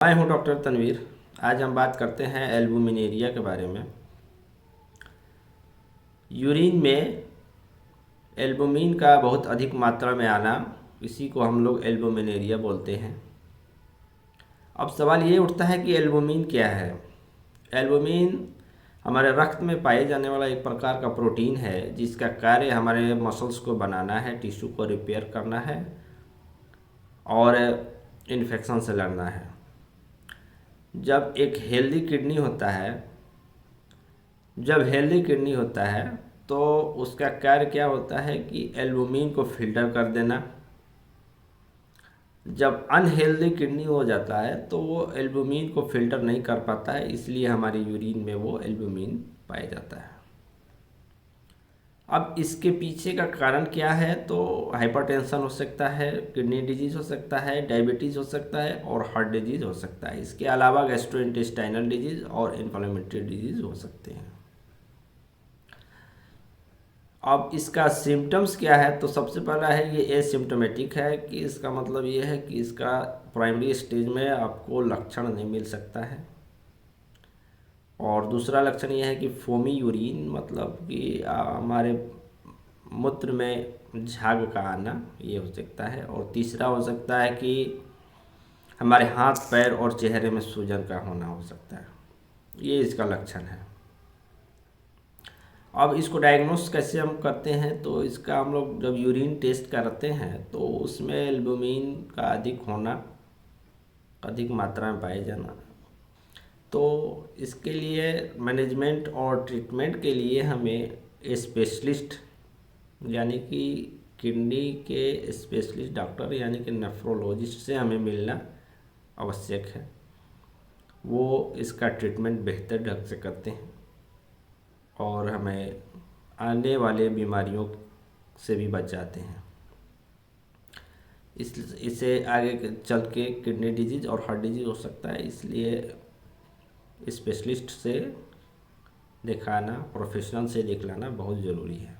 मैं हूं डॉक्टर तनवीर। आज हम बात करते हैं एल्बुमिनेरिया के बारे में। यूरिन में एल्बुमिन का बहुत अधिक मात्रा में आना, इसी को हम लोग एल्बुमिनेरिया बोलते हैं। अब सवाल ये उठता है कि एल्बुमिन क्या है। एल्बुमिन हमारे रक्त में पाए जाने वाला एक प्रकार का प्रोटीन है जिसका कार्य हमारे मसल्स को बनाना है, टिश्यू को रिपेयर करना है और इन्फेक्शन से लड़ना है। जब एक हेल्दी किडनी होता है जब हेल्दी किडनी होता है तो उसका कार्य क्या होता है कि एल्बुमिन को फिल्टर कर देना। जब अनहेल्दी किडनी हो जाता है तो वो एल्बुमिन को फिल्टर नहीं कर पाता है, इसलिए हमारी यूरिन में वो एल्बुमिन पाया जाता है। अब इसके पीछे का कारण क्या है, तो हाइपरटेंशन हो सकता है, किडनी डिजीज़ हो सकता है, डायबिटीज़ हो सकता है और हार्ट डिजीज़ हो सकता है। इसके अलावा गैस्ट्रोइंटेस्टाइनल डिजीज़ और इन्फ्लेमेटरी डिजीज़ हो सकते हैं। अब इसका सिम्टम्स क्या है, तो सबसे पहला है ये एसिम्टोमेटिक है, कि इसका मतलब ये है कि इसका प्राइमरी स्टेज में आपको लक्षण नहीं मिल सकता है। और दूसरा लक्षण ये है कि फोमी यूरिन, मतलब कि हमारे मूत्र में झाग का आना, ये हो सकता है। और तीसरा हो सकता है कि हमारे हाथ पैर और चेहरे में सूजन का होना हो सकता है। ये इसका लक्षण है। अब इसको डायग्नोस कैसे हम करते हैं, तो इसका हम लोग जब यूरिन टेस्ट करते हैं तो उसमें एल्बुमिन का अधिक होना, अधिक मात्रा में पाए जाना, तो इसके लिए मैनेजमेंट और ट्रीटमेंट के लिए हमें स्पेशलिस्ट यानी कि किडनी के स्पेशलिस्ट डॉक्टर यानी कि नेफ्रोलॉजिस्ट से हमें मिलना आवश्यक है। वो इसका ट्रीटमेंट बेहतर ढंग से करते हैं और हमें आने वाले बीमारियों से भी बचाते हैं। इससे आगे चल के किडनी डिजीज़ और हार्ट डिजीज़ हो सकता है, इसलिए स्पेशलिस्ट से दिखाना, प्रोफेशनल से दिखलाना बहुत ज़रूरी है।